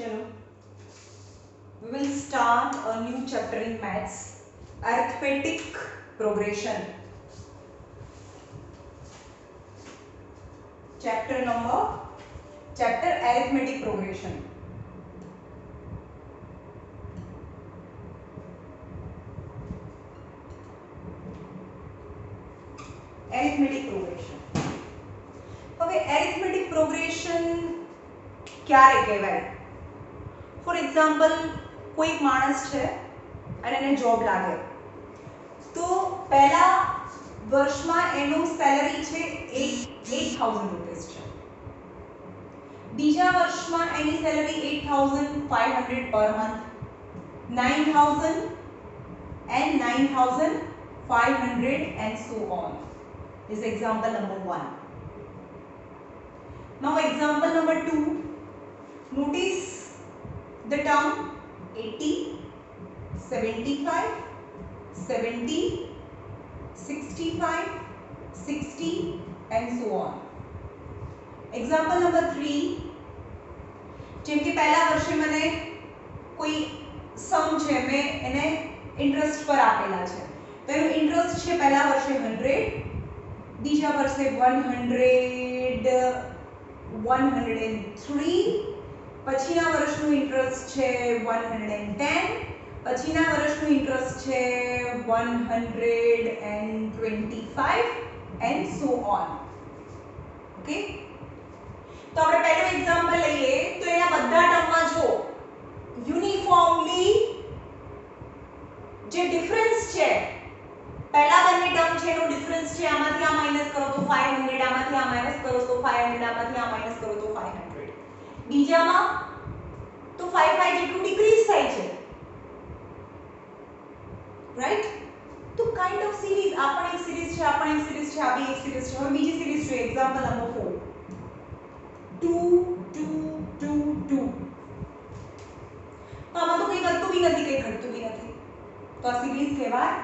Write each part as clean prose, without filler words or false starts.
चलो, we will start a new chapter in maths, arithmetic progression. Chapter arithmetic progression. Arithmetic progression. હવે arithmetic progression ક્યારે કહેવાય? For example, કોઈ માણસ છે અને એને જોબ લાગે તો પહેલા વર્ષમાં એનું સેલરી છે 8000 રૂપીસ છે, બીજા વર્ષમાં એની salary 8500 per month, 9000 and 9500 and so on is example number 1. Now example number 2, notice the term 80, 75, 70, 65, 60 and so on. Example number 3, જેમ કે પહેલા વર્ષે મને કોઈ સમ છે, મેં એને ઇન્ટરેસ્ટ પર આપેલા છે, તો એનું ઇન્ટરેસ્ટ છે પહેલા વર્ષે 100, બીજા વર્ષે 103, પછીના વર્ષનું ઇન્ટરેસ્ટ છે 110, પછીના વર્ષનું ઇન્ટરેસ્ટ છે 125 and so on. ઓકે, તો આપણે પહેલું એક્ઝામ્પલ લઈએ તો એના બધા ટર્મમાં જો યુનિફોર્મલી જે ડિફરન્સ છે, પહેલા બંને ટર્મ છે એનો ડિફરન્સ છે, આમાંથી આ માઈનસ કરો તો 500, આમાંથી આ માઈનસ કરો તો 500, આમાંથી આ માઈનસ કરો તો 500, બીજામાં તો 5 જેટલું ડિક્રીઝ થાય છે, રાઈટ? તો કાઇન્ડ ઓફ સિરીઝ, આ પણ એક સિરીઝ છે, આ પણ એક સિરીઝ છે, આ બી એક સિરીઝ છે. હવે બીજી સિરીઝ છે, એક્ઝામ્પલ નંબર 4, 2 2 2 2. તો આમાં તો કંઈ વધતું બી નથી, કંઈ ઘટતું બી નથી, તો આ સિરીઝ કહેવાય.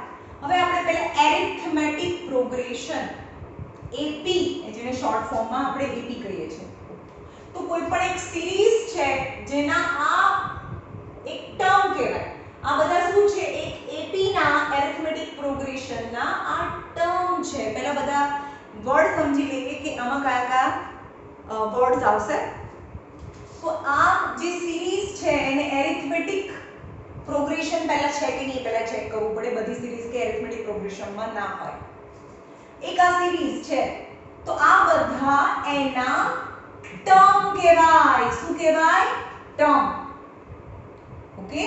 હવે આપણે પહેલા એરિથમેટિક પ્રોગ્રેશન, એપી, જેને શોર્ટ ફોર્મમાં આપણે એપી કહીએ છીએ. તો કોઈ પણ એક સિરીઝ છે જેના આ એક ટર્મ કહેવાય, આ બધા શું છે, એક એપી ના એરિથમેટિક પ્રોગ્રેશન ના આ ટર્મ છે. પહેલા બધા વર્ડ સમજી લઈએ કે આમાં કયા કયા વર્ડ્સ આવશે. તો આ જે સિરીઝ છે એને એરિથમેટિક પ્રોગ્રેશન પહેલા છે કે નહીં પહેલા ચેક કરવું પડે. બધી સિરીઝ કે એરિથમેટિક પ્રોગ્રેશનમાં ના હોય. એક આ સિરીઝ છે તો આ બધા એના ટર્મ કહેવાય. શું કહેવાય? ટર્મ. ઓકે,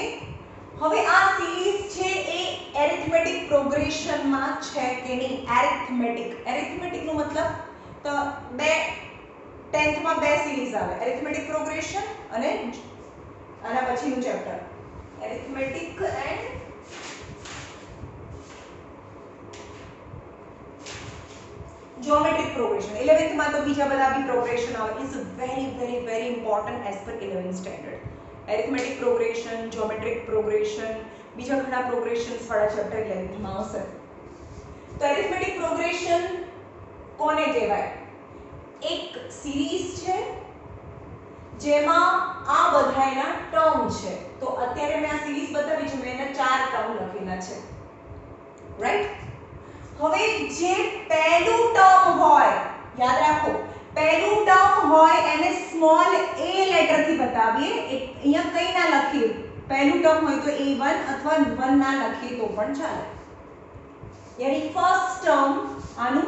હવે આ સિરીઝ છે એ એરિથમેટિક પ્રોગ્રેશનમાં છે કે નહીં? એરિથમેટિક નો મતલબ તો 10th માં બે સિરીઝ આવે, એરિથમેટિક પ્રોગ્રેશન અને આના પછીનું chapter arithmetic and geometric progression. 11th માં તો બીજા બધા બી પ્રોગ્રેશન આવે. Is very important as per 11th standard. arithmetic progression, geometric progression, બીજા ઘણા પ્રોગ્રેશન્સ વાળા ચેપ્ટર 11th માં આવશે. તો arithmetic progression કોને કહેવાય? એક સિરીઝ છે જેમાં આ બધા એના ટર્મ છે. તો અત્યારે મેં આ સિરીઝ બતાવી છે, મેં એના 4 ટર્મ લખેલા છે, રાઈટ? હવે જે પહેલું ટર્મ હોય, યાદ રાખો, પહેલું ટર્મ હોય એને સ્મોલ a લેટર થી બતાવીએ. અહીંયા કંઈ ના લખીએ, પહેલું ટર્મ હોય તો a1 અથવા 1 ના લખીએ તો પણ ચાલે. યાની ફર્સ્ટ ટર્મ આનું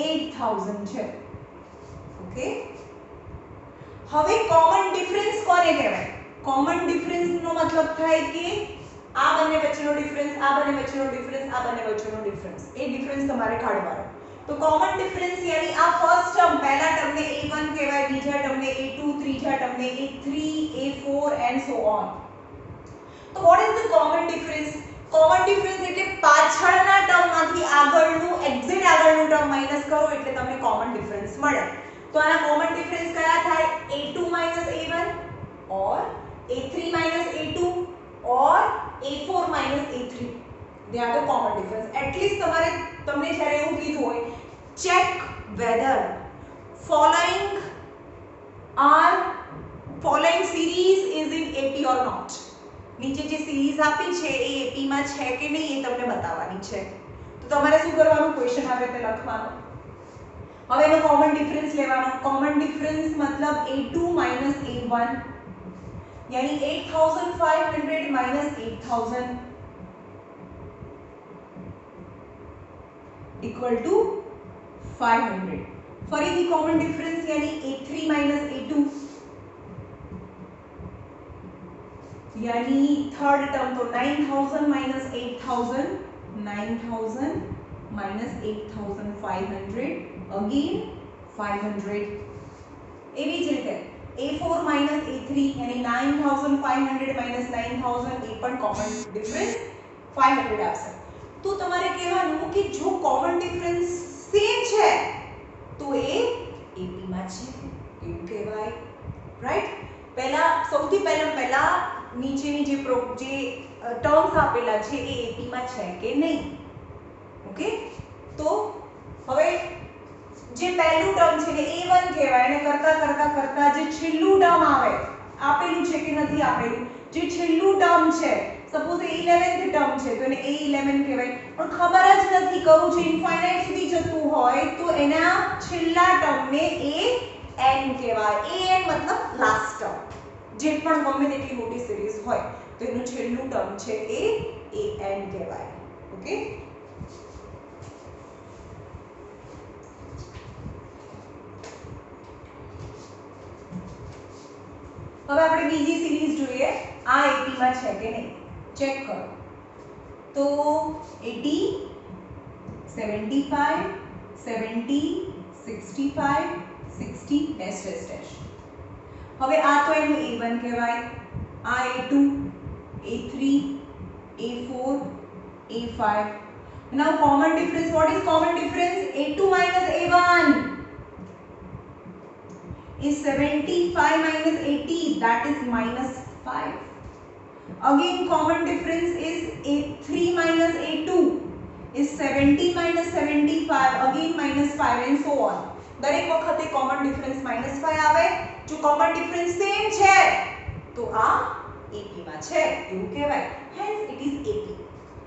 8000 છે. ઓકે, હવે કોમન ડિફરન્સ કોને કહેવાય? કોમન ડિફરન્સ નો મતલબ થાય કે આ બંને વચ્ચેનો ડિફરન્સ, આ બંને વચ્ચેનો ડિફરન્સ, આ બંને વચ્ચેનો ડિફરન્સ, એ ડિફરન્સ તમારે કાઢવાનો. તો કોમન ડિફરન્સ યાની આ ફર્સ્ટ ટર્મ, પહેલા ટર્મને a1 કહેવાય, બીજા ટર્મને a2, ત્રીજા ટર્મને a3, a4 and so on. તો what is the common difference? Common difference એટલે પાછળના ટર્મમાંથી આગળનું એક્ઝેક્ટ આગળનું ટર્મ માઈનસ કરો એટલે તમને કોમન ડિફરન્સ મળે. તો આના કોમન ડિફરન્સ કયા થાય? a2 a1 or a3 a2 or a4 a3. they are the common difference. at least તમને જ્યારે એવું કીધું હોય, check whether following are following series is in AP or not. નીચે જે સિરીઝ આપી છે એ એપી માં છે કે નહીં એ તમને બતાવવાની છે. તો તમારે શું કરવાનું, ક્વેશ્ચન આવે તે લખવાનું. હવે એનો કોમન ડિફરન્સ લેવાનો. કોમન ડિફરન્સ મતલબ a2 a1 यानी 8500 माइनस 8000 इक्वल टू 500. ફરીથી કોમન ડિફરન્સ यानी a3 माइनस a2 यानी थर्ड टर्म तो 9000 माइनस 8000 9000 माइनस 8500 अगेन 500. એવી જ રીતે a4 माइनस a3 यानी 9500 माइनस 9000 એ પણ કોમન ડિફરન્સ 500 આવશે. તો તમારે કહેવાનું કે જો કોમન ડિફરન્સ સેમ છે તો એ એપી માં છે એવું કહેવાય, રાઈટ. સૌથી પહેલા નીચેની જે ટર્મ્સ આપેલા છે એ એપી માં છે કે નહીં. ઓકે, તો હવે જે પહેલું ટર્મ છે ને a1 કહેવાય અને કરતા જે છેલ્લું ટર્મ આવે, આપેલું છે કે નથી આપેલું, જે છેલ્લું ટર્મ છે સપોઝ એ 11th ટર્મ છે તો એને a11 કહેવાય. પણ ખબર જ નથી કરું છે ઇન્ફાઇનાઇટ સુધી જતું હોય તો એના છેલ્લા ટર્મને an કહેવાય. an મતલબ લાસ્ટ ટર્મ. જે પણ ગમે તેટલી મોટી સિરીઝ હોય તો એનું છેલ્લું ટર્મ છે એ an કહેવાય. ઓકે, હવે આપણે બીજી સિરીઝ જોઈએ. આ એપી માં છે કે નહીં ચેક કરો. તો 80 75 70 65 60 ડેશ ડેશ ડેશ. હવે આ તો એનું a1 કહેવાય, આ a2 a3 a4 a5. now common difference, what is common difference? a2 minus a1 is 75 minus 80, that is minus 5. Again common difference is a3 minus a2 is 70 minus 75, again minus 5 and so on. દરેક વખતે common difference minus 5 આવે. જો common difference same છે તો આ AP માં છે એવું કહેવાય. hence it is AP.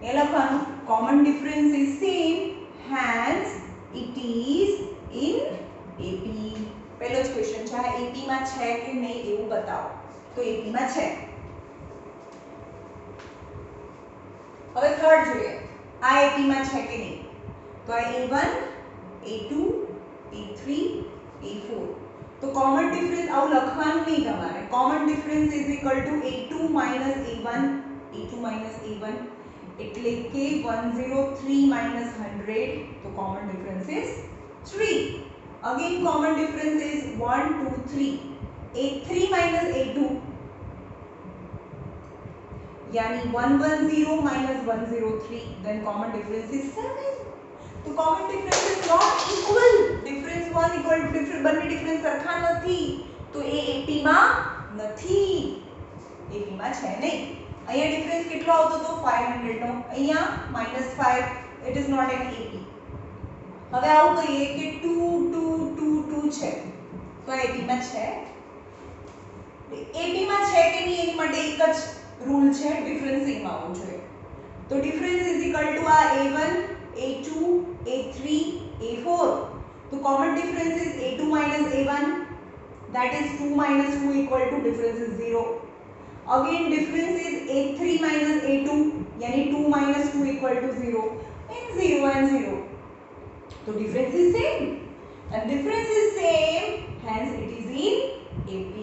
એ લખવાનું common difference is same, hence it is in AP. પહેલો જ ક્વેશ્ચન છે, આ AP માં છે કે નહીં એવું બતાવો. તો AP માં છે. હવે થર્ડ જોઈએ, આ AP માં છે કે નહીં. તો આ a1 a2 a3 a4. તો કોમન ડિફરન્સ આવું લખવાનું નહીં તમારે. Common difference is equal to a2 a1 એટલે કે 103 100. તો common difference is 3. again common difference is 1 2 3, a3 minus a2 यानी 110 minus 103, then common difference is 7. तो common difference is not equal. difference 1 equal to difference, બંને difference સરખા નથી તો એ AP માં નથી, AP માં છે નહીં. અહીંયા difference કેટલો આવતો તો 500 નો, અહીંયા -5, it is not an AP. હવે આવું કહીએ કે 2 2 2 2 છે તો આ AP માં છે. AP માં છે કે નહીં એની માટે એક જ રૂલ છે, ડિફરન્સ સેમ આવવું જોઈએ. તો ડિફરન્સ ઇઝ ઇક્વલ ટુ આ a1 a2 a3 a4. તો common difference is a2 minus a1, that is 2 minus 2 equal to difference is 0. again difference is a3 minus a2 यानी 2 minus 2 equal to 0 and 0 and 0. So difference is same, and difference is same, hence it is in AP.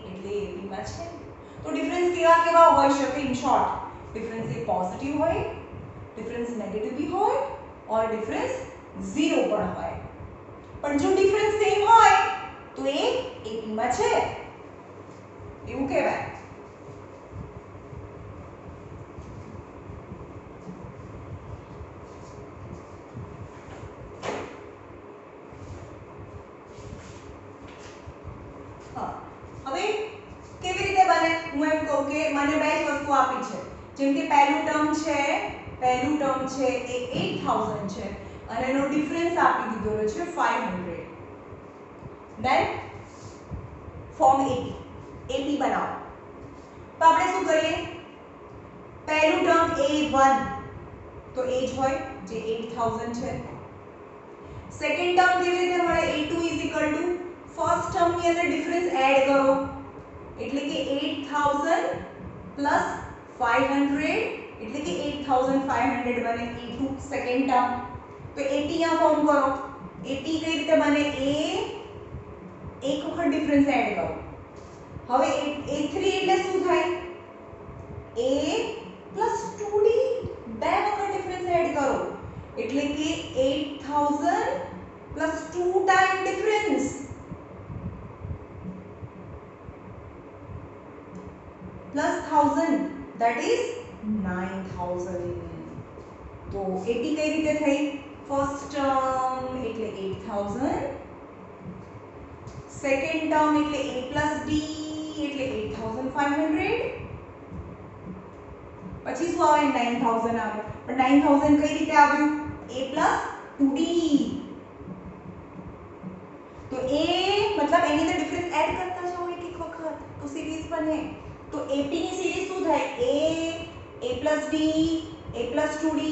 એટલે AP માં છે. તો difference કેવા હોઈ શકે? In short, difference A positive હોય, difference negative બી હોય, ઓર ડિફરન્સ 0 પણ હોય. પણ જો ડિફરન્સ સેમ હોય તો એ AP માં છે એવું કહેવાય. હવે કેવી રીતે બને? હું એમ કહું કે મને બે જ વસ્તુ આપી છે. જેમ કે પહેલું ટર્મ છે એ 8000 છે અને એનો ડિફરન્સ આપી દીધો છે 500. Than form AP. એપી બનાવો. તો આપણે શું કરીએ, પહેલું ટર્મ A1 તો એ જ હોય જે 8000 છે. સેકન્ડ ટર્મ કેવી રીતે મળે, A2 ફર્સ્ટ ટર્મ ની અંદર ડિફરન્સ એડ કરો એટલે કે 8000 પ્લસ 500 એટલે કે 8500 બને A2 સેકન્ડ ટર્મ. તો AP यहाँ ફોર્મ કરો. AP કઈ રીતે બને, A એક વખત ડિફરન્સ એડ કરો. હવે A3 એટલે શું થાય, A પ્લસ 2D બે વખત ડિફરન્સ એડ કરો એટલે કે 8000 plus 2 time difference plus 1000 that is 9000. તો 80 કઈ રીતે થઈ, ફર્સ્ટ ટર્મ એટલે 8000, સેકન્ડ ટર્મ એટલે A પ્લસ D એટલે 8500, પછી શું આવે 9000 આવે. પણ 9000 કઈ રીતે આવ્યું, A પ્લસ 2D. તો A मतलब એની અંદર ડિફરન્સ એડ કરતા જાઓ એક એક વખત તો સિરીઝ બને. તો AP ની સિરીઝ શું થાય, A plus D A plus 2D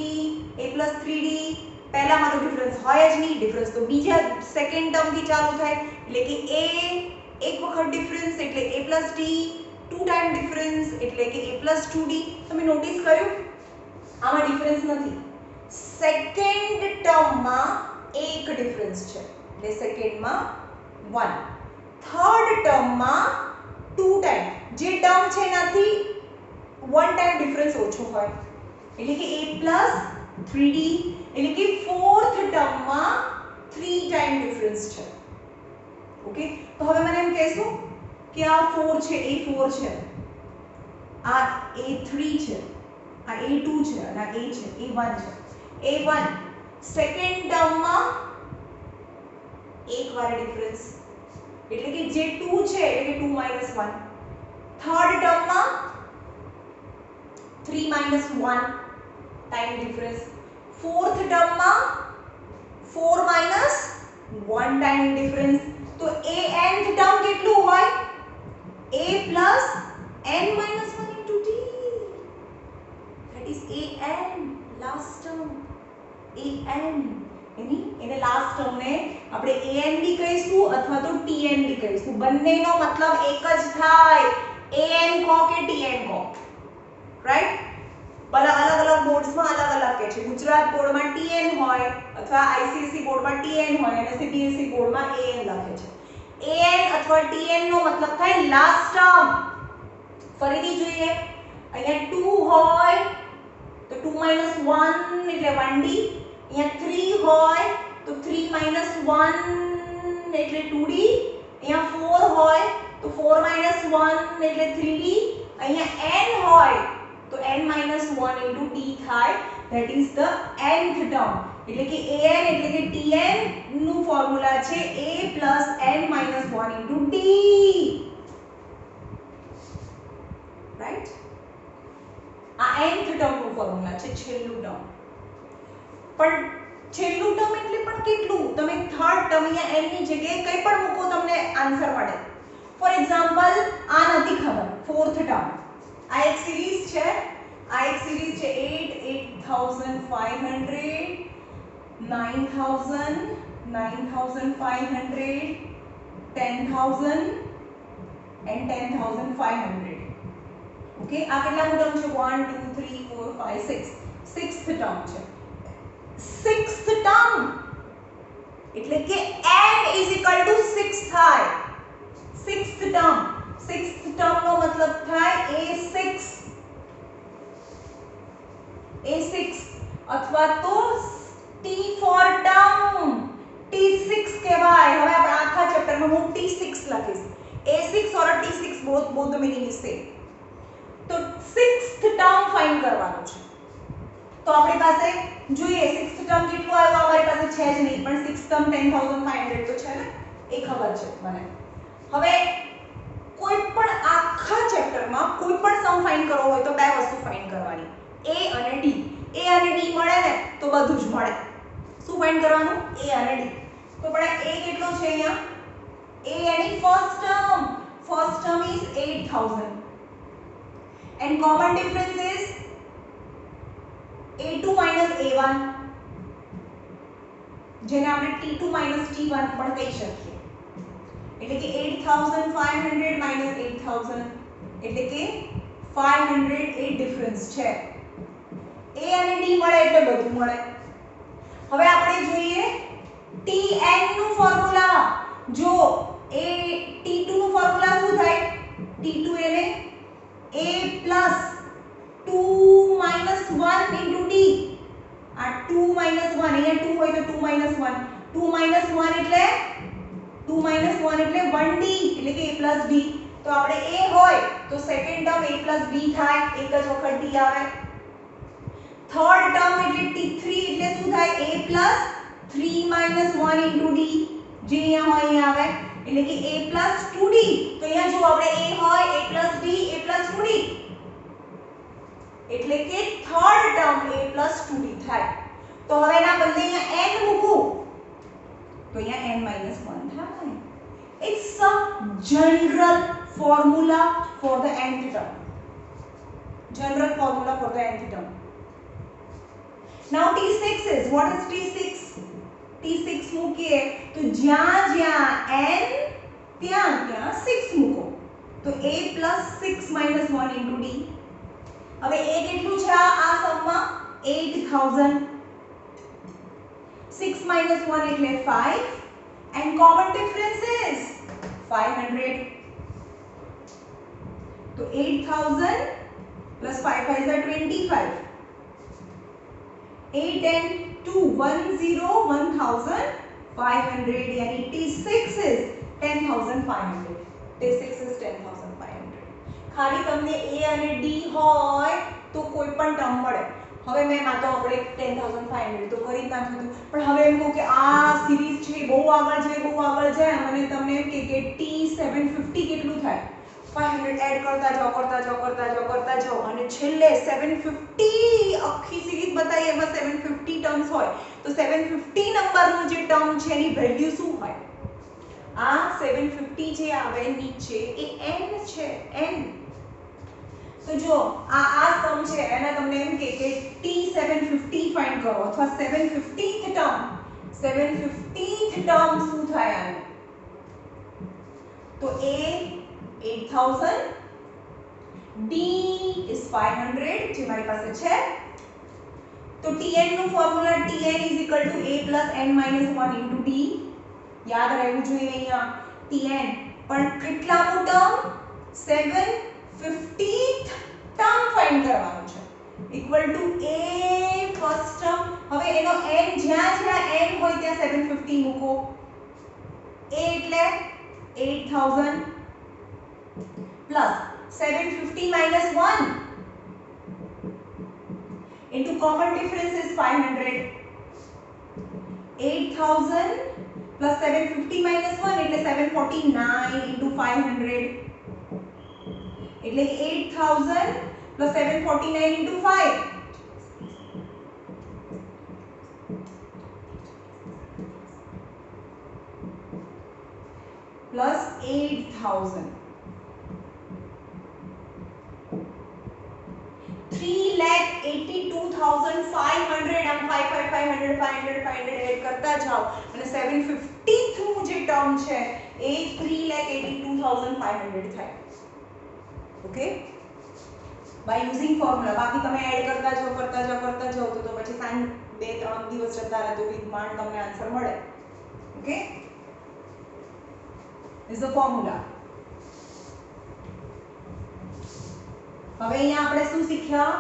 A plus 3D. પહેલામાં તો ડિફરન્સ હોય જ નહીં, ડિફરન્સ તો બીજા સેકન્ડ ટર્મ થી ચાલુ થાય એટલે કે A એક વખત ડિફરન્સ એટલે A plus D, 2 time difference એટલે કે A પ્લસ 2D. તમે નોટિસ કર્યું આમાં ડિફરન્સ નથી, સેકન્ડ ટર્મમાં એક ડિફરન્સ છે એટલે સેકન્ડમાં 1, થર્ડ ટર્મમાં 2 ટાઈમ, જે ટર્મ છે એનાથી 1 ટાઈમ ડિફરન્સ ઓછો હોય એટલે કે A પ્લસ 3D એટલે કે ફોર્થ ટર્મમાં 3 ટાઈમ ડિફરન્સ છે. ઓકે, તો હવે મને એમ કહેશો કે આ 4 છે, A4 છે, આ A3 છે, આ A2 છે અને આ A છે, A1 છે. A1 સેકન્ડ ટર્મમાં એક વાર ડિફરન્સ એટલે કે જે 2 છે એટલે કે 2 1, થર્ડ ટર્મમાં 3 1 ટાઈમ ડિફરન્સ, ફોર્થ ટર્મમાં 4 1 ટાઈમ ડિફરન્સ. તો A nth ટર્મ કેટલું હોય, A plus n minus 1 into D, that is A n last term. A n એને લાસ્ટ ટર્મ ને આપણે an બી કહીશું અથવા તો tn બી કહીશું, બંનેનો મતલબ એક જ થાય, an કહો કે tn કહો, રાઈટ. ભલે અલગ અલગ બોર્ડ્સમાં અલગ અલગ કહે છે, ગુજરાત બોર્ડમાં tn હોય અથવા ICSE બોર્ડમાં tn હોય અને CBSE બોર્ડમાં an લખે છે. an અથવા tn નો મતલબ થાય લાસ્ટ ટર્મ. ફરીથી જોઈએ, અહીંયા 2 હોય તો 2 1 એટલે 1d, અહીંયા 3 હોય તો 3 1 એટલે 2d, અહીંયા 4 હોય તો 4 1 એટલે 3d, અહીંયા n હોય તો n -1 into d થાય, that is the nth term. એટલે કે an એટલે કે tn નું ફોર્મ્યુલા છે a plus n -1 into d, right. આ nth ટર્મ નું ફોર્મ્યુલા છે, છેલ્લું ટર્મ. પણ છેલ્લું ટર્મ એટલે પણ કેટલું, તમે થર્ડ ટર્મ અહીંયા n ની જગ્યાએ કંઈ પણ મૂકો તમને આન્સર મળે. ફોર એક્ઝામ્પલ આ નથી ખબર, ફોર્થ ટર્મ, આ એક સિરીઝ છે, 8 8500 9000 9500 10000 and 10500. ઓકે, આ કેટલામું ટર્મ છે, 1 2 3 4 5 6, સિક્સ્થ ટર્મ છે. સિક્સ્થ ટર્મ એટલે કે n is equal to 6 થાય. સિક્સ્થ ટર્મ નો મતલબ થાય A6 અથવા તો T for term, T6 કહેવાય. હવે આપણે આખા ચેપ્ટરમાં હું T6 લખીશ, A6 or T6 both the meaning is same. તો સિક્સ્થ ટર્મ ફાઇન્ડ કરવાનું છે. તો આપણી પાસે જોઈએ સિક્સ્થ ટર્મ કેટલું આવ્યું, અમારી પાસે છે જ નહીં, પણ સિક્સ્થ ટર્મ 10500 તો છે ને, એ ખબર છે મને. હવે કોઈ પણ આખા ચેપ્ટરમાં કોઈ પણ સમ ફાઇન્ડ કરવો હોય તો બે વસ્તુ ફાઇન્ડ કરવાની, A અને D. A અને D મળે ને તો બધું જ મળે. શું ફાઇન્ડ કરવાનું, A અને D. તો પણ A કેટલો છે અહીંયા, A any first first term is 8000 and common difference is a2 minus a1 જેને આપણે t2 minus t1 પણ કહી શકીએ એટલે કે 8500 minus 8000 એટલે કે 500 એ ડિફરન્સ છે a અને d મળે એટલે બધું મળે હવે આપણે જોઈએ tn નું ફોર્મ્યુલા જો a t2 નું ફોર્મ્યુલા શું થાય t2 એને a plus 2 minus 1 into d આ 2 minus 1 અહીંયા 2 હોય તો 2 minus 1 2 minus 1 એટલે 1d એટલે કે a plus d તો આપણે a હોય તો second term a plus b થાય એક જ વખત d આવે થર્ડ ટર્મ એટલે t3 એટલે શું થાય a plus 3 minus 1 into d જે અહીંયા હોય અહીંયા આવે એટલે કે a plus 2d તો અહીંયા જો આપણે a હોય a plus d a plus 2d એટલે કે third term a plus 2d થાય તો હવે એના બદલે અહીંયા n મૂકું તો અહીંયા n minus 1 થાય it's a general formula for the nth term general formula for the nth term now t6 is what is t6 મૂકીએ તો જ્યાં જ્યાં n ત્યાં ત્યાં 6 મૂકો તો a plus 6 minus 1 into d હવે a કેટલું છે આ સમમાં 8000 6 minus 1 એટલે 5 and common difference is 500 તો 8000 plus 5 5 are 25 8 and 2 10,500 यानी T6 is 10,500 T6 is 10,500 ખાલી તમને A અને D હોય તો કોઈ પણ ટર્મ મળે હવે મેં આ તો આપણે 10,500 તો કરી નાખ્યું પણ હવે એમ કહું કે આ સિરીઝ છે બહુ આગળ જાય અને તમને એમ કે T750 કેટલું થાય 500 એડ કરતા જાઓ અને છેલ્લે 750 આખી સિરીઝ બતાવી એમાં 750 ટર્મ્સ હોય તો 750 નંબરનું જે ટર્મ છે એની વેલ્યુ શું હોય આ 750 જે આવે નીચે એ n છે n તો જો આ સમ છે એના તમને એમ કે T750 ફાઇન્ડ કરો અથવા 750th ટર્મ શું થાય આનું તો a 8000 d is 500 જે મારી પાસે છે તો tn નું formula tn is equal to a plus n minus 1 into d યાદ રહેવું જોઈએ અહીંયા tn પણ કેટલામું ટર્મ 750th ટર્મ ફાઇન્ડ કરવાનું છે equal to a first term હવે એનો n જ્યાં n હોય ત્યાં 750 મૂકો a એટલે 8000 plus 750 minus 1 into common difference is 500 8000 plus 750 minus 1 એટલે 749 into 500 એટલે 8000 plus 749 into 5 plus 8000 3,82,500 આમ 500 એડ કરતા જાઓ અને 750th નું જે ટર્મ છે એ 3,82,500 થાય ઓકે બાય યુઝિંગ ફોર્મ્યુલા બાકી તમે એડ કરતા જાઓ તો પછી સાંજ 2-3 દિવસ જતા રહે તો વિધમાન તમને આન્સર મળે ઓકે is the formula હવે અહીંયા આપણે શું શીખ્યા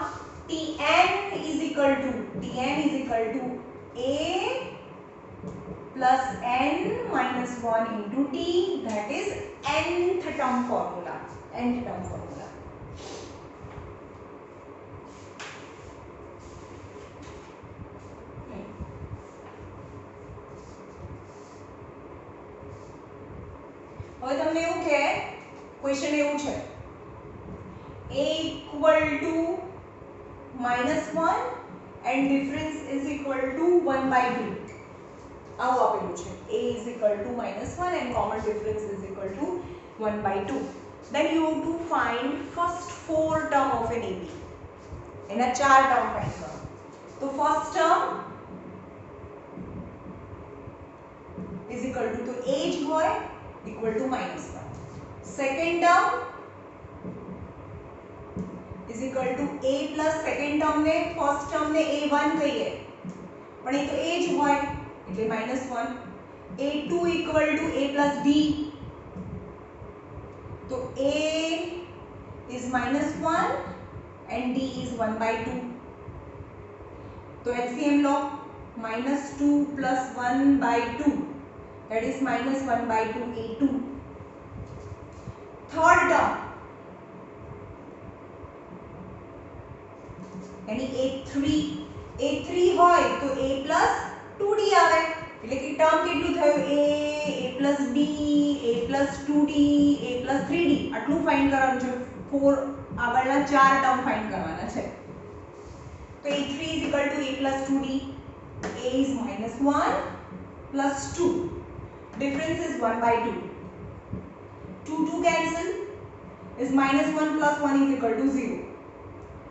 tn is equal to a plus n minus 1 into d that is nth term formula હવે તમને એવું કે ક્વેશ્ચન એવું છે a equal to -1 and difference is equal to 1/2 આવું આપેલું છે a is equal to -1 and common difference is equal to 1/2 then you have to find first 4 term of an AP. એના 4 ટર્મ ફાઇન્ડ કરો. તો first term is equal to age હોય equal to -1. second term is equal to a plus second term ને first term ને a1 કહીએ પણ એ તો age હોય એટલે -1. a2 equal to a plus d. तो a is -1 and d is 1/2. तो LCM low -2 plus 1/2 that is -1/2 a2. third term यानी a3 હોય તો a plus 2d આવે એટલે કે ટર્મ કેટલું થયું a plus b a plus 2d a plus 3d આટલું ફાઇન્ડ કરવાનું છે. 4 આગળના 4 ટર્મ ફાઇન્ડ કરવાના છે. તો a3 is equal to a plus 2d. a is -1 plus 2. difference is 1/2. 2 cancel is -1 plus 1 is equal to 0.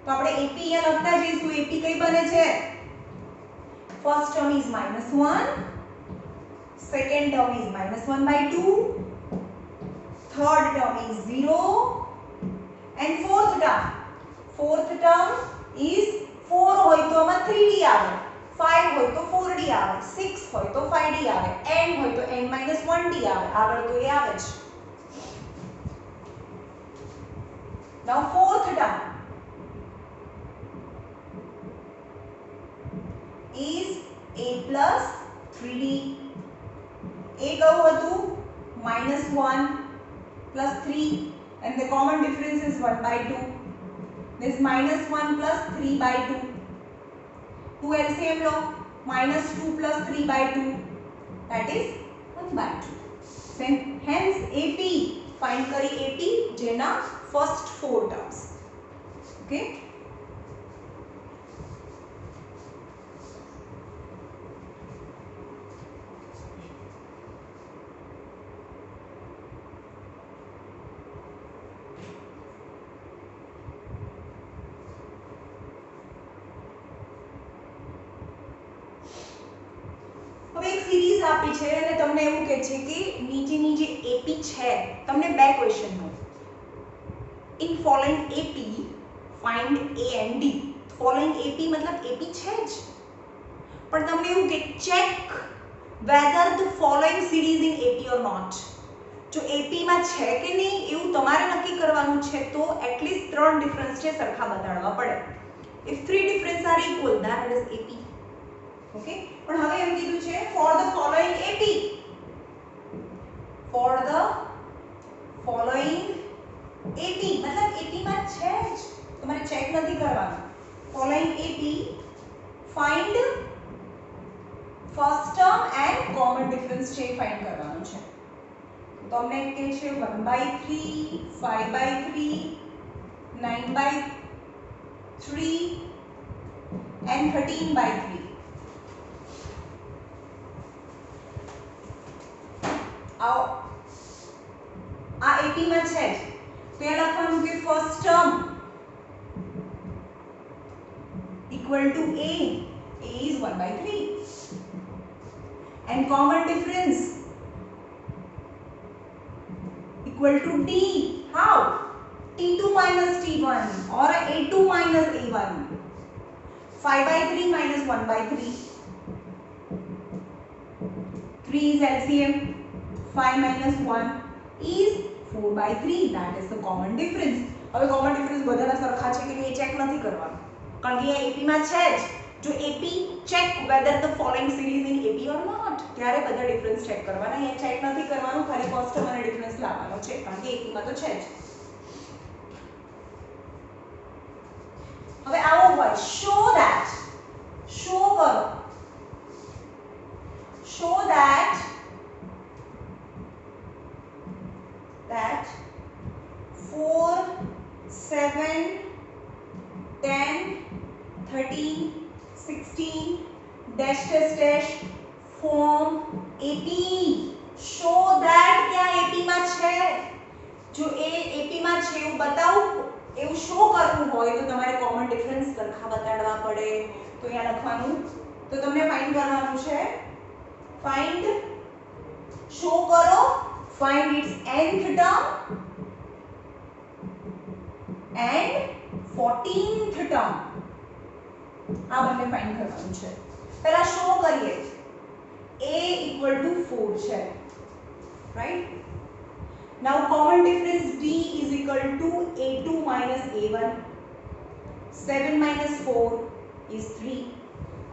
તો આપણે ap અહીંયા લખતા જઈશું. ap કઈ બને છે? first term is -1, second term is -1/2, third term is 0 and fourth term is 4 હોય તો આમાં 3d આવે, 5 હોય તો 4d આવે, 6 હોય તો 5d આવે, n હોય તો n-1d આવે. આગળ તો એ આવે જ. now fourth term is a plus 3d. a કયું હતું? -1 plus 3 and the common difference is 1/2. this -1 plus 3/2. 2 LCM low -2 plus 3/2 that is 1/2. hence AP find કરી AP જેના first 4 terms. okay. હવે એક સિરીઝ આપી છે અને તમને એવું કહે છે કે નીચેની જે AP છે તમને બે ક્વેશ્ચન હોય. in following AP find A and D. following AP मतलब AP છે જ પણ તમને એવું કે check whether the following series in AP or not. જો AP માં છે કે નહીં એવું તમારે નક્કી કરવાનું છે તો એટલીસ્ટ 3 ડિફરન્સ છે સરખા બતાડવા પડે. if 3 difference are equal that is AP. Okay પણ હવે એમ કીધું છે for the following AP. for the following AP मतलब AP માં છે જ તમારે ચેક નથી કરવાનું. following AP find first term and common difference છે ફાઇન્ડ કરવાનું છે. તો તમને કહે છે 1/3 5/3 9/3 and 13/3. આ AP માં છે તો એ લખવાનું કે first term equal to a is 1/3 and common difference equal to d. how? t2 minus t1 or a2 minus a1. 5/3 minus 1/3. 3 is LCM. 5 minus 1 is 4/3. that is the common difference. હવે common difference બધાના સરખા છે કે નહીં એ check નથી કરવાનું કારણ કે એ AP માં છે જ. જો AP check whether the following series in AP or not ત્યારે બધા ડિફરન્સ ચેક કરવાના. એ ચેક નથી કરવાનું ખાલી ફર્સ્ટ ટર્મ અને ડિફરન્સ લાવવાનો છે કારણ કે AP માં તો છે જ. હવે આવો હોય show that કરો show that 4 7 10 13 16 dash dash dash form AP. show that क्या AP માં છે જો એ એપી માં છે એવું બતાવું એવું શો કરવું હોય તો તમારે કોમન ડિફરન્સ લખા બતાડવા પડે તો અહીંયા લખવાનું તો તમને ફાઇન્ડ કરવાનું છે ફાઇન્ડ શો કરો find its nth term and 14th term આ બંને ફાઇન્ડ કરવાનું છે પહેલા શો કરીએ a = 4 છે right now common difference d is equal to a2 minus a1 7 minus 4 is 3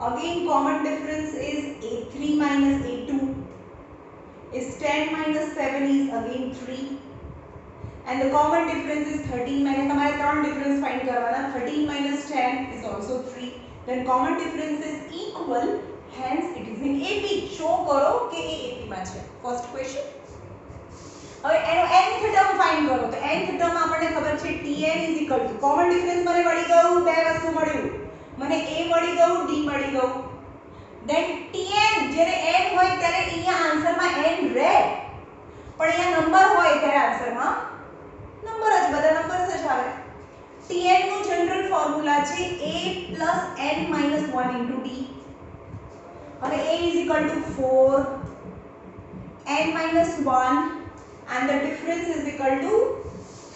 again common difference is a3 minus a2 is 10 minus 7 is again 3 and the common difference is 13 minus हमारे तीन difference find करवाना 13 minus 10 is also 3 then common difference is equal hence it is in AP show करो कि એ AP માં છે first question હવે એનો nth term find કરો તો nth ટર્મ આપણને ખબર છે tn કોમન ડિફરન્સ મને મળી ગયું બે વસ્તુ મળ્યું મને a મળી ગયું d મળી ગયું then tn જ્યારે n હોય ત્યારે અહીંયા આન્સરમાં n રહે પણ અહીંયા નંબર હોય ત્યારે આન્સરમાં નંબર જ બધા નંબર્સ જ આવે tn નું જનરલ ફોર્મ્યુલા છે a n - 1 * d હવે a = 4 n - 1 and the difference is equal to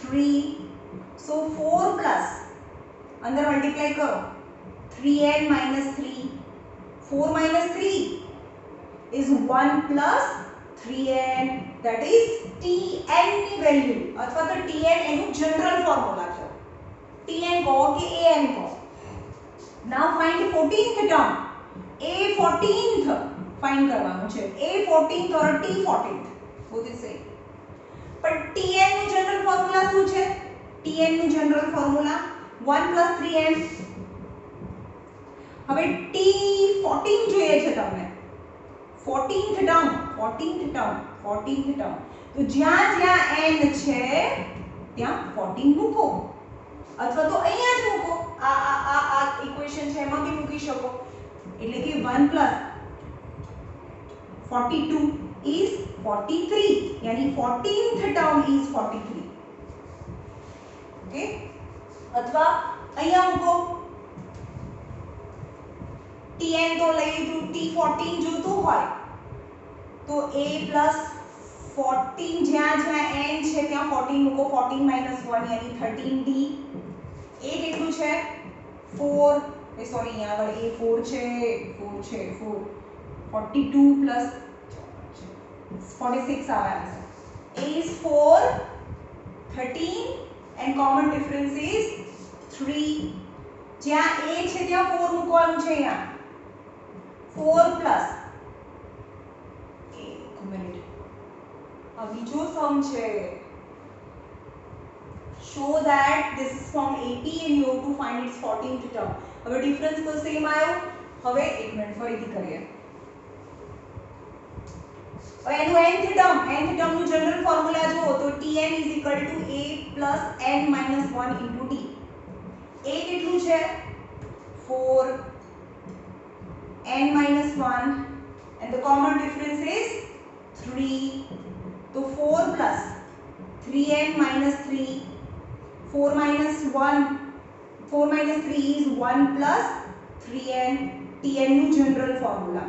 3 so 4 plus अंदर multiply करो 3n minus 3 4 minus 3 is 1 plus 3n that is tn ની value अथवा तो tn એનું general formula છે tn કહો કે an કહો now find 14th term a 14th find કરવાનું છે a 14th or t 14th both is same પણ tn નું જનરલ ફોર્મ્યુલા શું છે tn નું જનરલ ફોર્મ્યુલા 1 + 3n હવે t14 જોઈએ છે તમને 14th ટર્મ તો જ્યાં જ્યાં n છે ત્યાં 14 મૂકો અથવા તો અહીંયા જ મૂકો આ ઇક્વેશન છે એમાં બી મૂકી શકો એટલે કે 1 + 42 is 43 यानी 14th term is 43 ओके अथवा અહીંયા મૂકો tn તો લઈ લીધું t14 જોતું હોય તો a + 14 જ્યાં જ્યાં n છે ત્યાં 14 મૂકો 14 - 1 यानी 13d a કેટલું છે 4 સોરી અહીંયા આગળ a 4 છે 4 42 + 46 our answer a is 4 13 and common difference is 3 જ્યાં a છે ત્યાં 4 મૂકવાનું છે અહીંયા 4 plus એક મિનિટ આ બીજો સમ છે show that this is from AP and you have to find its 14th term હવે ડિફરન્સ તો સેમ આવ્યો હવે એક મિનિટ ફરીથી કરીએ એનું nth ટર્મનું જનરલ ફોર્મ્યુલા જુઓ તો tn = a + n - 1 * d a કેટલું છે 4 n - 1 and the common difference is 3 तो 4 plus 3n minus 3 4 minus 3 is 1 plus 3n tn નું જનરલ ફોર્મ્યુલા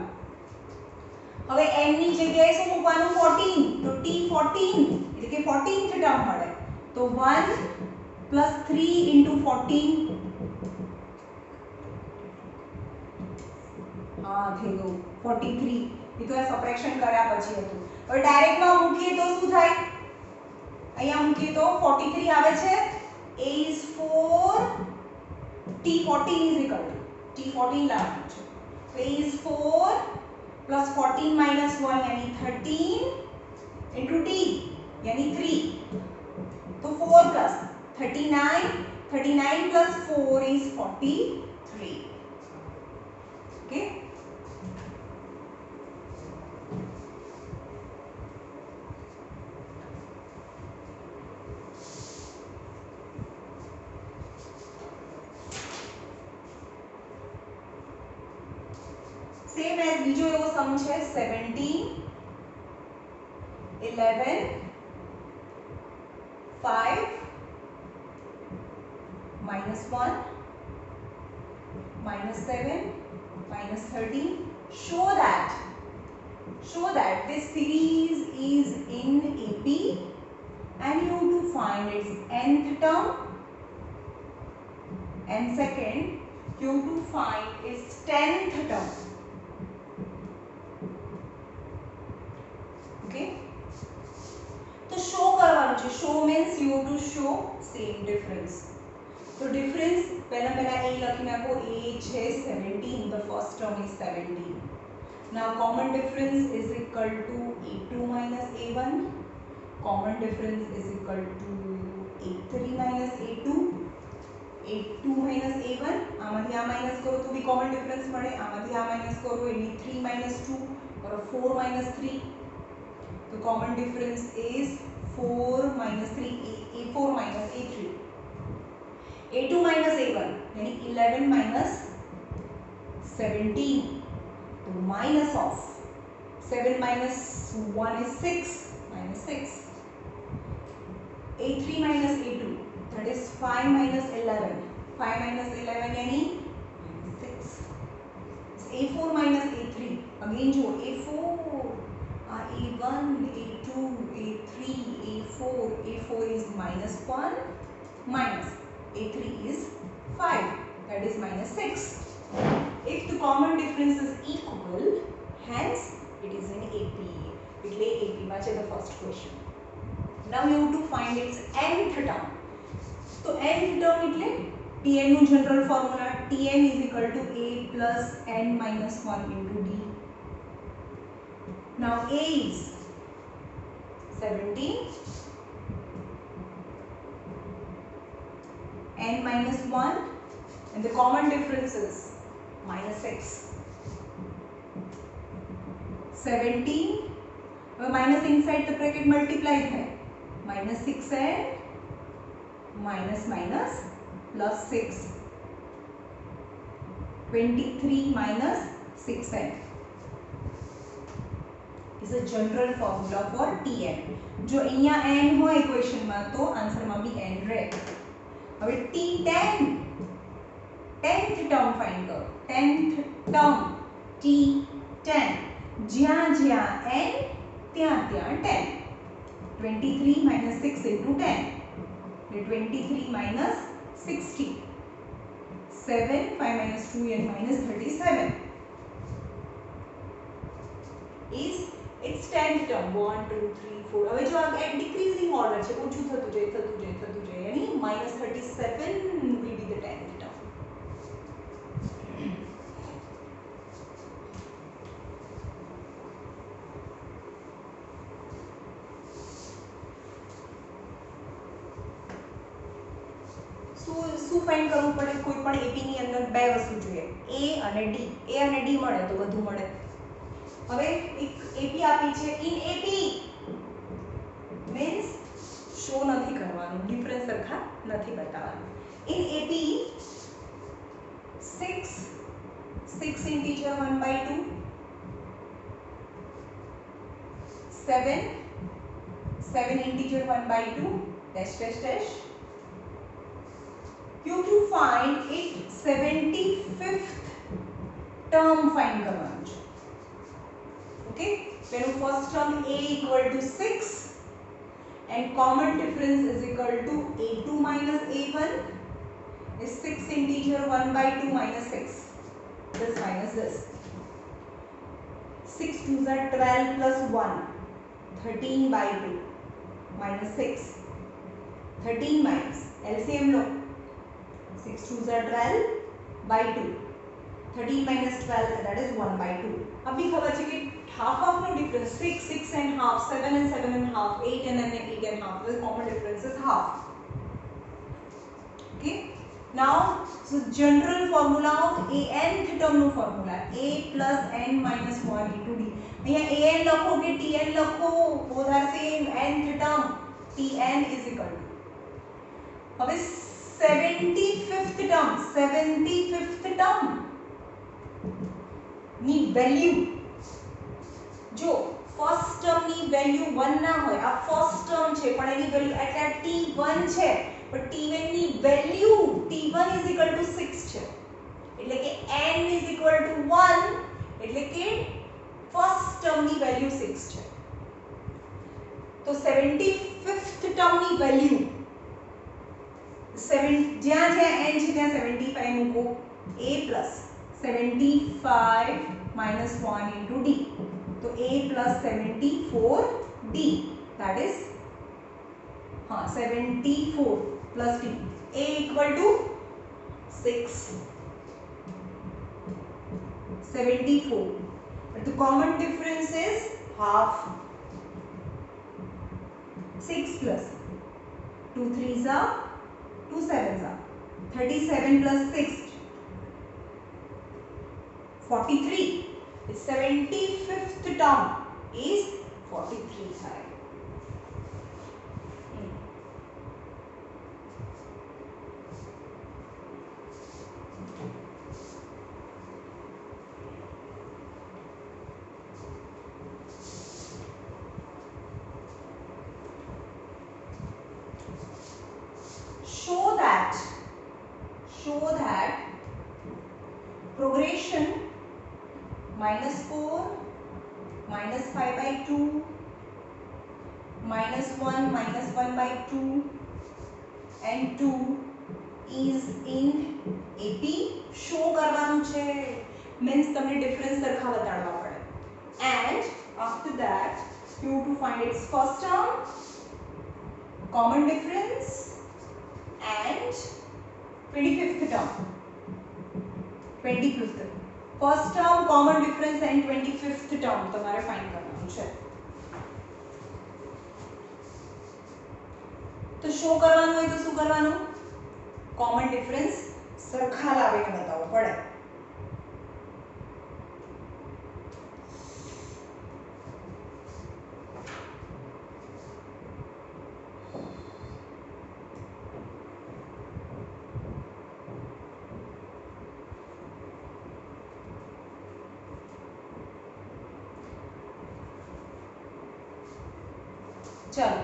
હવે n ની જગ્યાએ શું મૂકવાનું 14 તો t14 એટલે કે 14th ટર્મ મળે તો 1 plus 3 into 14 હા થઈ ગયું 43 એ તો આ સબટ્રેક્શન કર્યા પછી હતું હવે ડાયરેક્ટ માં મૂકીએ તો શું થાય અહીંયા મૂકીએ તો 43 આવે છે a is 4 t14 is equal to t14 લાવવાનું છે તો a is 4 plus 14 minus 1 यानी 13 into t यानी 3 तो 4 plus 39 plus 4 is 43 okay same as बीजो एवो सम छे 17 11 5 minus 1 minus 7 minus 13. Show that this series is in AP and you have to find its nth term, and second you have to find its 10th term. Okay, तो show करवानो छे. Show means you have to show same difference. तो difference पहला ए लखी नाखो. ए छे 17, the first term is 17. Now common difference is equal to a2 minus a1. Common difference is equal to a3 minus a2. a2 minus a1 आमांथी आ minus करो तो भी कॉमन डिफरेंस મળે. आमांथी आ माइनस करो એટલે 3 minus 2 और 4 minus 3. The common difference is 4 minus 3, a4 minus a3. a2 minus a1 यानी 11 minus 17. तो minus of 7 minus 1 is 6, minus 6. a3 minus a2, that is 5 minus 11. 5 minus 11 यानी 6. a4 minus a3, again जो a4, a1, a2, a3, a4 is minus 1, minus a3 is 5, that is minus 6. If the common difference is equal, hence it is in AP. It lay AP match the first question. Now you have to find its nth term. So nth term એટલે Tn નું general formula. Tn is equal to a plus n minus 1 into d. Now a is 17, n minus 1, and the common difference is minus 6. 17, minus inside the bracket multiplied है. Minus 6n minus minus plus 6. 23 minus 6n is a general formula for Tn. जो અહીંયા n हो equation में तो answer में भी n रहे. હવે T10 10th term फाइंड करो. 10th term T10 જ્યાં જ્યાં n ત્યાં ત્યાં 10. 23 minus 6 into 10. 23 minus 60. 7 5 minus 2 and minus 37 is its 10th term. 1 2 3 4. હવે જો આ decreasing order છે, ઓછું થતું જાય यानी minus 37 will be the 10th term. શું ફાઇન્ડ કરવું પડે? કોઈ પણ એપી ની અંદર બે વસ્તુ જોઈએ, a અને d. a અને d મળે તો વધુ મળે. હવે એક એપી આપી છે ઇન એપી મીન્સ શો નથી કરવાનું, ડિફરન્સ સરખા નથી બતાવવાનું. In AP 6 integer 1/2, 7 integer 1/2 dash dash dash. You have to find it 75th term find करवाना है. Okay, when first term a equal to 6 and common difference is equal to a2 minus a1 is 6 integer 1/2 minus 6. This minus this. 6 2s are 12 plus 1, 13/2 minus 6. 13 minus LCM low. 6 2s are 12/2. 13 minus 12, that is 1/2. अभी खबर है कि half no difference. 6 and half, 7 and 7 and half, 8 and 8 and half. The common difference is half. Okay. Now, so general formula of a nth term no formula. A plus n minus 1 into d. यहाँ a n लखो कि t n लखो, both are same. Nth term t n is equal to. अब 75th term ની value જો first ટર્મની value 1 ના હોય, આ first term છે પણ એની વેલ્યુ એટલે t1 છે, પણ t1 ની વેલ્યુ t1 6 છે, એટલે કે n 1, એટલે કે ફર્સ્ટ ટર્મની વેલ્યુ 6 છે. તો 75th ટર્મની વેલ્યુ જ્યાં જ્યાં n છે ત્યાં 75 મૂકો. a plus 75 minus 1 into d, तो a plus 74d, that is 74 plus d, a equal to 6, 74, but the common difference is half. 6 plus 2 3s are 2 7s are 37 plus 6 43. Its 75th term is 43 side. Show that progression -4, -5/2, -1, -1/2 and 2 is in AP. Show કરવાનું છે means તમને difference સરખા બતાડવા પડે. And after that you have to find its first term, common difference and 25th term. 25th first term, common difference and 25th term તમારે find કરવાનું છે. તો show કરવાનું હોય તો શું કરવાનું? કોમન ડિફરન્સ સરખા લાવીને બતાવવું પડે. चलो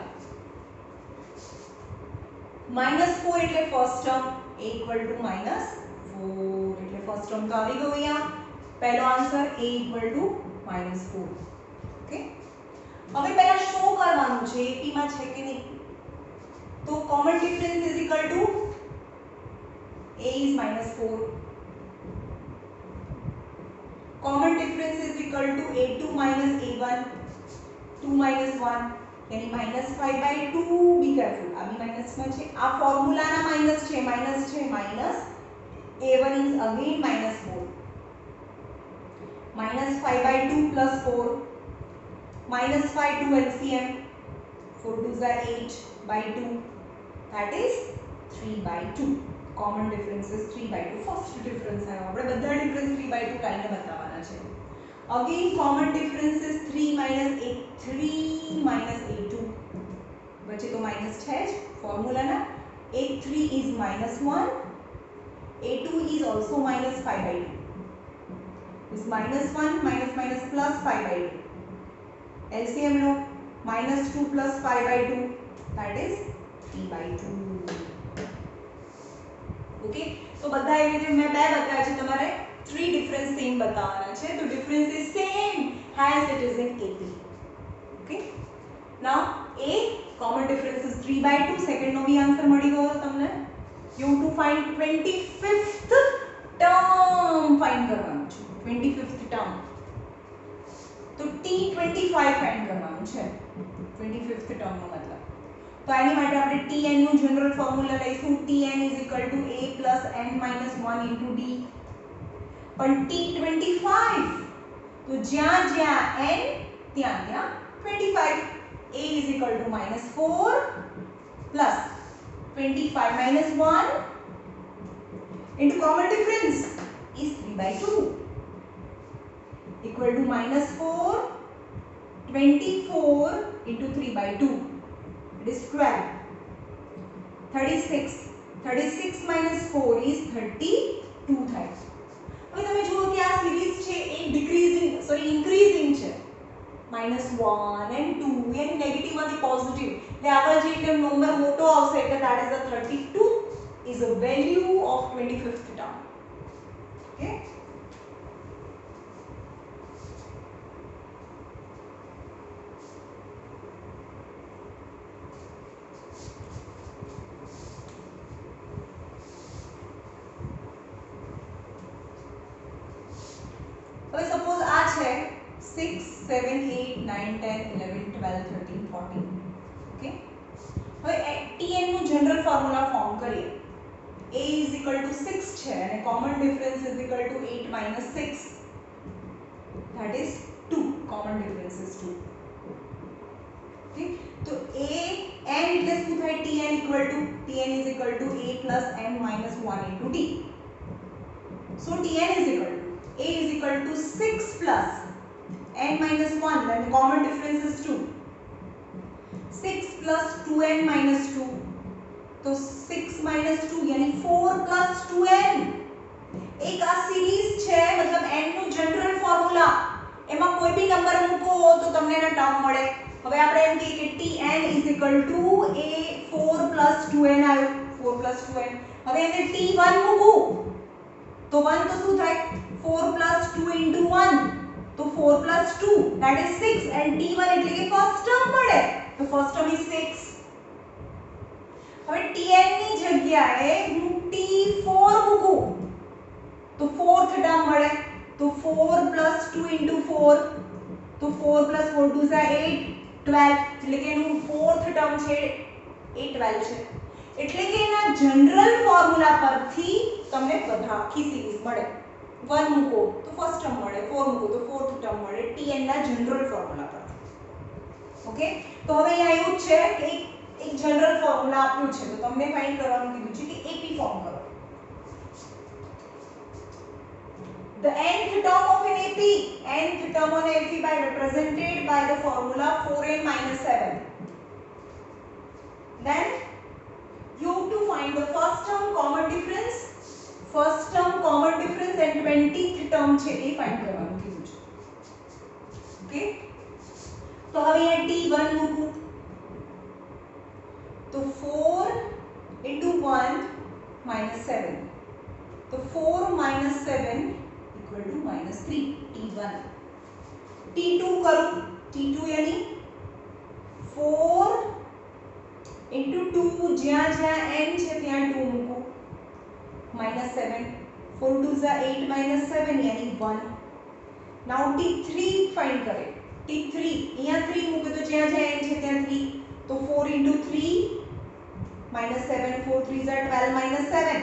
-4 એટલે first term, a equal to -4 એટલે ફર્સ્ટ ટર્મ તો આવી ગયો અહીંયા. પહેલો answer a equal to -4. Okay, હવે પહેલા શો કરવાનું છે AP માં છે કે નહીં. તો common difference is equal to a is -4, common difference is equal to a2 minus a1, 2 minus 1 यानी -5/2. बी केयरफुल, अभी माइनस में છે, આ ફોર્મ્યુલાના માઈનસ છે minus a1 is again -4, -5/2 plus 4, -5 2 LCM, 4 2s are 8/2, that is 3/2. common difference is 3/2. first difference है, આપણે બધા difference 3/2 કાઢીને બતાવવાના છે. again common difference is 3 minus a2, बचे तो माइनस है फॉर्मूला ना. a3 is -1, a2 is also -5/2, is -1 minus plus 5/2. LCM low, -2 plus 5/2, that is 3/2. Okay, तो બધા એવી રીતે મેં બે બતાવ્યા છે, તમારે 3 ડિફરન્સ સેમ બતાવવાના છે. તો difference is same as it is in AP. Okay, now a common difference is 3/2. Second નો બી આન્સર મળી ગયો તમને. you have to find 25th term find કરવાનું છે. 25th term તો t25 ફાઇન્ડ કરવાનું છે. 25th term નો મતલબ તો એની માટે આપણે tn નું જનરલ ફોર્મ્યુલા લઈશું. tn is equal to a plus n minus 1 into d. પણ t25 તો જ્યાં જ્યાં n ત્યાં ત્યાં 25. a is equal to -4 plus 25 minus 1 into common difference is 3/2 equal to -4 24 into 3/2, it is 12. 36 minus 4 is 32 થાય. હવે તમે જુઓ કે આ સિરીઝ છે એ ઇન્ક્રીઝિંગ છે. -4 -1 and 2 यानी નેગેટિવ માંથી પોઝિટિવ એટલે આગળ જે એટલે નંબર મોટો આવશે એટલે that is the 32 is a value of 25th term. Okay. હવે સપોઝ આ છે 6 7 8 9 10 11 12 13 14. ઓકે, હવે tn નું જનરલ ફોર્મ્યુલા ફોર્મ કરીએ. a is equal to 6 છે અને common difference is equal to 8 minus 6, that is 2. common difference is 2. okay, તો a n એટલે શું થાય? tn is equal to a plus n minus 1 into t. so tn is equal to a is equal to 6 plus n minus 1, then the common difference is 2. 6 plus 2n minus 2, तो 6 minus 2 यानी 4 plus 2n. एक आ series છે मतलब n નું general formula એમાં કોઈ બી number મૂકો તો તમને એના ટર્મ મળે. હવે આપણે એમ કહીએ કે tn is equal to a 4 plus 2n આવ્યો, 4 plus 2n. હવે એને t1 મૂકું તો 1 તો શું થાય? 4 plus 2 into 1, तो 4 plus 2 that is 6 and t1 એટલે કે ફર્સ્ટ ટર્મ મળે, તો ફર્સ્ટ ટર્મ is 6. હવે tn ની જગ્યાએ હું t4 મૂકું તો ફોર્થ ટર્મ મળે, તો 4 plus 2 into 4, તો 4 plus 4 2 is 8 12 એટલે કે એનું ફોર્થ ટર્મ છે એ 12 છે. એટલે કે એના જનરલ ફોર્મ્યુલા પરથી તમને બધા આખી સિરીઝ મળે. 1 મૂકો તો ફર્સ્ટ ટર્મ મળે, 4 મૂકો તો ફોર્થ ટર્મ મળે tn ના જનરલ ફોર્મ્યુલા પર. ઓકે, તો હવે અહીંયા એવું છે કે એક જનરલ ફોર્મ્યુલા આપ્યું છે તો તમને ફાઇન્ડ કરવાનું કીધું છે કે AP ફોર્મ કરો. The nth term of an AP, nth term on AP by represented by the formula 4n minus 7. Then you have to find the first term common difference, and 20th term છે એ find કરવાનું કીધું છે. Okay, તો હવે અહીંયા t1 મૂકું તો 4 into 1 minus 7, तो 4 minus 7 equal to minus 3, t1. t2 करूं, t2 यानी 4 into 2 જ્યાં જ્યાં n છે ત્યાં 2 મૂકું minus 7, 4 2 is 8 minus 7 यानी 1. now t3 फाइंड करें. t3 यहाँ 3 મૂકે તો જ્યાં જ્યાં n છે ત્યાં 3, तो 4 into 3 minus 7, 4 3 is 12 minus 7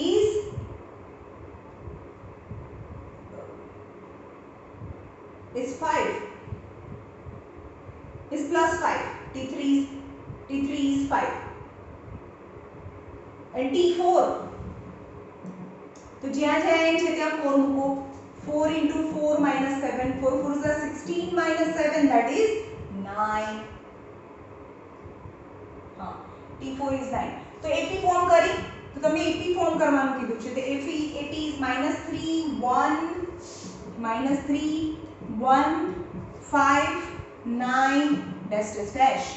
is is 5, is plus 5. t3 is 5 and t4 तो જ્યાં જ્યાં n છે ત્યાં 4 મૂકો. 4 into 4 minus 7, 4 4 is 16 minus 7, that is 9. हाँ, t4 is 9. तो AP ફોર્મ કરી તો તમને AP ફોર્મ કરવાનું કીધું છે. તો AP is minus 3 1 minus 3 1 5 9 dash dash dash.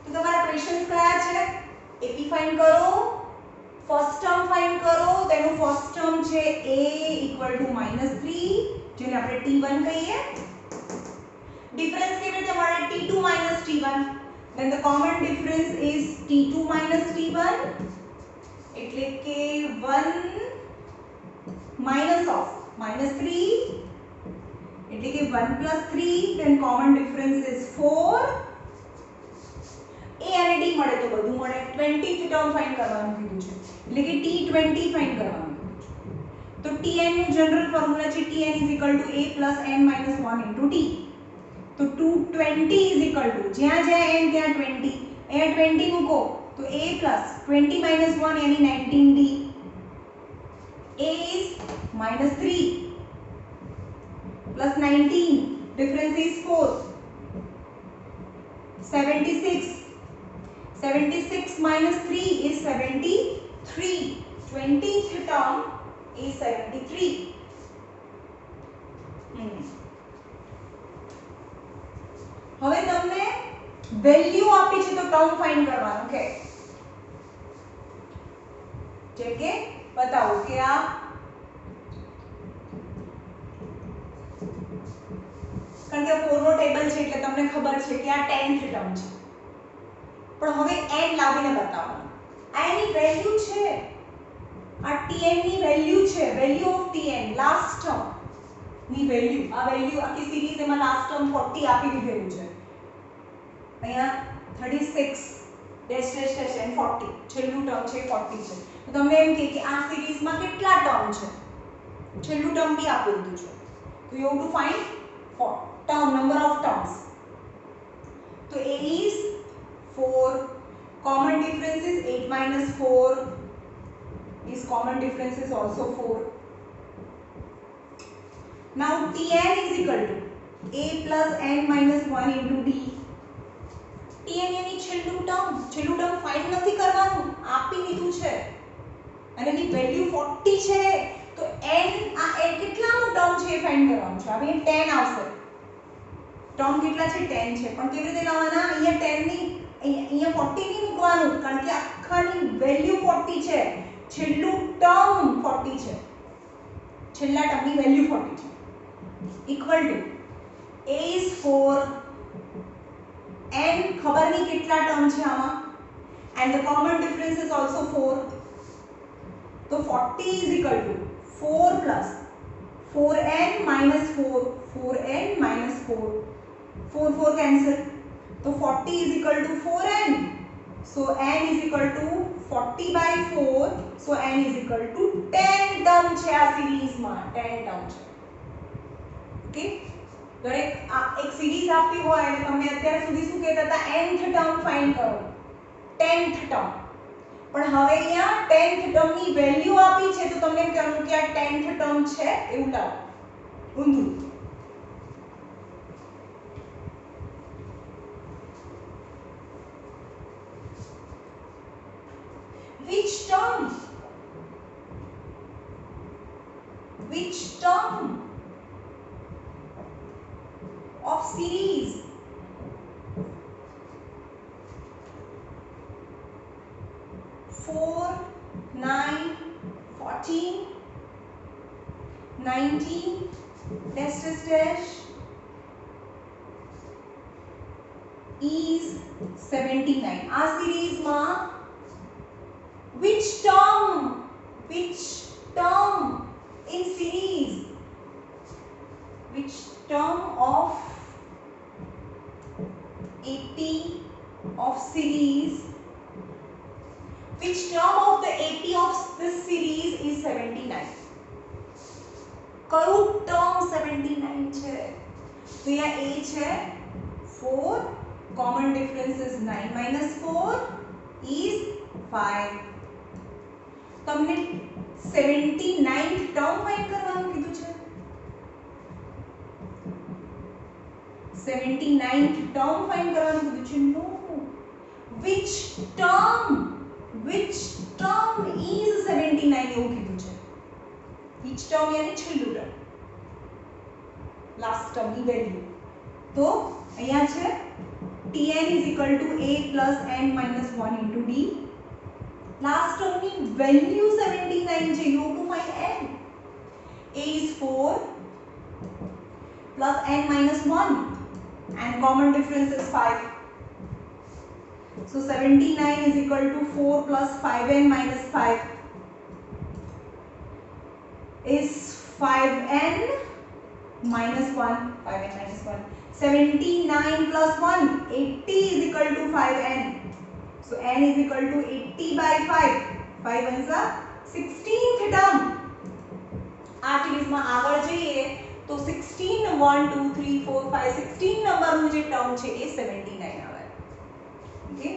તો તમારા ક્વેશ્ચન્સ કયા છે? AP ફાઇન્ડ કરો, ફર્સ્ટ ટર્મ ફાઇન્ડ કરો, તેનું ફર્સ્ટ ટર્મ છે a equal to -3 જેને આપણે t1 કહીએ. ડિફરન્સ કેવી રીતે મળે? t2 minus t1, then the common difference is t2 minus t1 એટલે કે 1 minus of -3 એટલે કે 1 plus 3, then common difference is 4. a અને d મળે તો બધું મળે. 20th ટર્મ ફાઇન્ડ કરવાનું કીધું છે એટલે કે t20 ફાઇન્ડ કરવાનું કીધું છે. તો tn નું જનરલ ફોર્મ્યુલા છે tn is equal to a plus n minus 1 into t. તો 220 is equal to જ્યાં જ્યાં n ત્યાં 20, અહીંયા 20 મૂકો તો a plus 20 minus 1 यानी 19d. a is minus 3 plus 19, difference is 4. 76 minus 3 is 73. 20th term is 73. Value આપી છે તો ટર્મ ફાઇન્ડ કરવાનું કે જેમ કે બતાવો કે આ કારણ કે ફોરનો ટેબલ છે એટલે તમને ખબર છે કે આ 10th ટર્મ છે પણ હવે n લાવીને બતાવવાનું એની વેલ્યુ છે આ tn ની વેલ્યુ છે value of tn last term ની વેલ્યુ આ વેલ્યુ આખી સિરીઝ એમાં લાસ્ટ ટર્મ 40 આપી દીધેલું છે અહીંયા 36 ડેશ ડેશ ડેશ એન્ડ 40 છેલ્લું ટર્મ છે 40 છે તો તમને એમ કે આ સિરીઝમાં કેટલા ટર્મ છે છેલ્લું ટર્મ બી આપી દીધું છે તો you have to find term number of terms so a is 4 common difference is 8 minus 4 is common difference is also 4 now tn is equal to a plus n minus 1 into d tn यानी છેલ્લું term find નથી કરવાનું આપી દીધું છે અને એની value 40 છે તો n આ n કેટલાનું ટર્મ છે એ ફાઇન્ડ કરવાનું છે હવે 10 આવશે ટર્મ કેટલા છે 10 છે પણ કેવી રીતે લાવવાના અહીંયા 10 ની અહીંયા 40 ની મૂકવાનું કારણ કે આખાની વેલ્યુ 40 છે છેલ્લું ટર્મ 40 છે છેલ્લા ટર્મની વેલ્યુ 40 છે equal to a is 4 n ખબર નહીં કેટલા ટર્મ છે આમાં and the common difference is also 4 તો 40 is equal to 4 plus 4n minus 4 4n minus 4 4 4 cancel तो 40 is equal to 4n so n is equal to 40 by 4 so n is equal to 10 term છે આ series માં 10 term છે okay દરેક આ એક series આપી હોય એટલે તમને અત્યાર સુધી શું કહેતા હતા nth ટર્મ ફાઇન્ડ કરો 10th ટર્મ પણ હવે અહીંયા 10th ટર્મ ની વેલ્યુ આપી છે તો તમને એમ કહેવાનું કે આ 10th ટર્મ છે એવું લાવો ઊંધું which term of series 4 9 14 19 dash dash dash is 79 આ series માં which term in series which term of AP of series which term of the AP of this series is 79 કયું term 79 છે તો અહીંયા A છે 4 common difference is 9 minus 4 is 5 તમને 79th term find કરવાનું કીધું છે 79th ટર્મ ફાઇન્ડ કરવાનું કીધું છે નો which term is 79 એવું કીધું છે which term यानी છેલ્લું ટર્મ લાસ્ટ ટર્મ ની વેલ્યુ તો અહીંયા છે tn is equal to a plus n minus 1 into d last term ની વેલ્યુ 79 છે you have to find n a is 4 plus n minus 1 and common difference is 5 so 79 is equal to 4 plus 5n minus 5 is 5n minus 1 5n minus 1 79 plus 1 80 is equal to 5n so n is equal to 80 by 5 5 ones are 16th term આ સિરીઝમાં આગળ જઈએ તો 16 1 2 3 4 5 16 નંબરનું જે term છે એ 79 આવે okay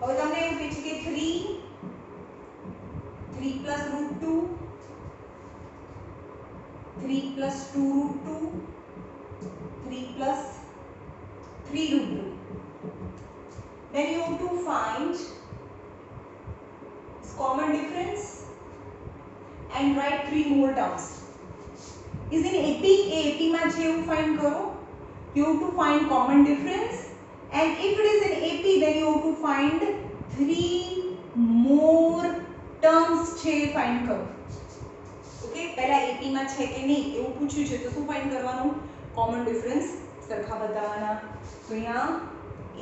હવે તમને એવું કહે છે કે 3 plus root 2 3 plus 2 root 2 3 plus 3 root 2. Then you have to find its common difference and write 3 more terms. Is in AP? AP માં છે એવું find કરો. You have to find common difference, and if it is in AP, then you have to find 3 more terms છે find કરો. Okay, પહેલા AP માં છે કે નહીં એવું પૂછ્યું છે તો શું find કરવાનું? common difference સરખા બતાવવાના. તો અહીંયા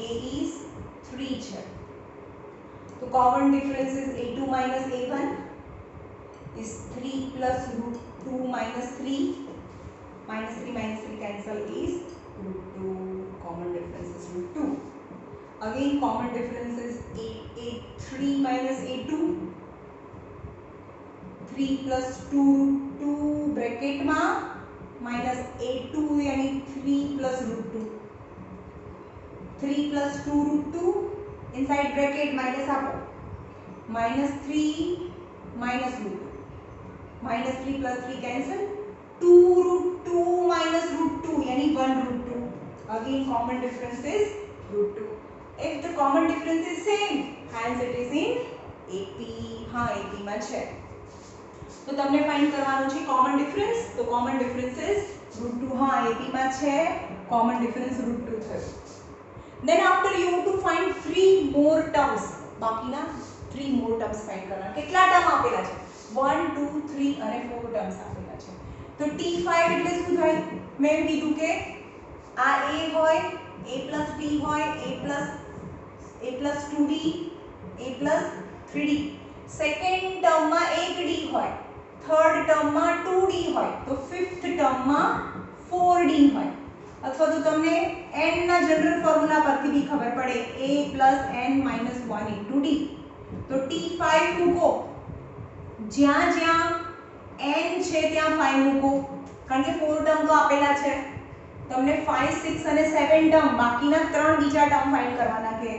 A is 3 છે. તો common difference is A2 minus A1 is 3 plus root 2 minus 3. Minus 3 cancel is root 2. Common difference is root 2. Again common difference is A3 minus A2. 3 plus 2 root 2 bracket માં minus A2 यानी 3 plus root 2. 3 plus 2 root 2 inside bracket minus आपो. Minus 3 minus root 2. Minus 3 plus 3 cancel. 2 root 2 minus root 2 यानी 1 root 2. Again common difference is root 2. If the common difference is same, hence it is in AP. हाँ AP માં છે. તો તમને find કરવાનું છે common difference. તો common difference is root 2. हाँ AP માં છે. Common difference root 2 થયું. Then after you have to find 3 more terms. બાકીના 3 more terms find કરવાના. કેટલા term આપેલા છે? 1 2 3 અને 4 terms આપેલા છે. તો T5 એટલે શું થાય? મેં કીધું કે આ A હોય, A plus T હોય, A plus 2D, A plus 3D. Second ટર્મમાં 1D હોય, થર્ડ ટર્મમાં 2D હોય, તો ફિફ્થ ટર્મમાં 4D હોય. અથવા તો તમને n ના જનરલ ફોર્મ્યુલા પરથી બી ખબર પડે a plus n minus 1 into d. તો T5 મૂકો, જ્યાં જ્યાં n છે ત્યાં 5 મૂકો, કારણ કે 4 ટર્મ તો આપેલા છે. તમને 5 6 અને 7 ટર્મ બાકીના 3 બીજા ટર્મ ફાઇન્ડ કરવાના કે.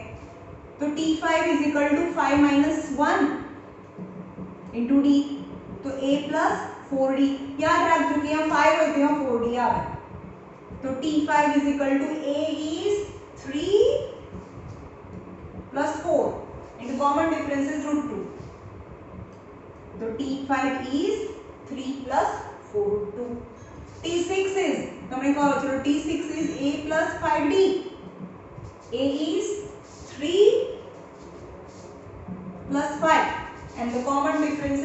તો T5 is equal to 5 minus 1 into d. તો a plus 4d. યાદ રાખજો કે यहाँ 5 હોય તો यहाँ 4d આવે. तो T5 is equal to A is 3 plus 4 into common difference is root 2. So T5 is 3 plus 4 root 2. T6 is, તમને કહો ચલો T6 is A plus 5D. A is 3 plus 5 and the common difference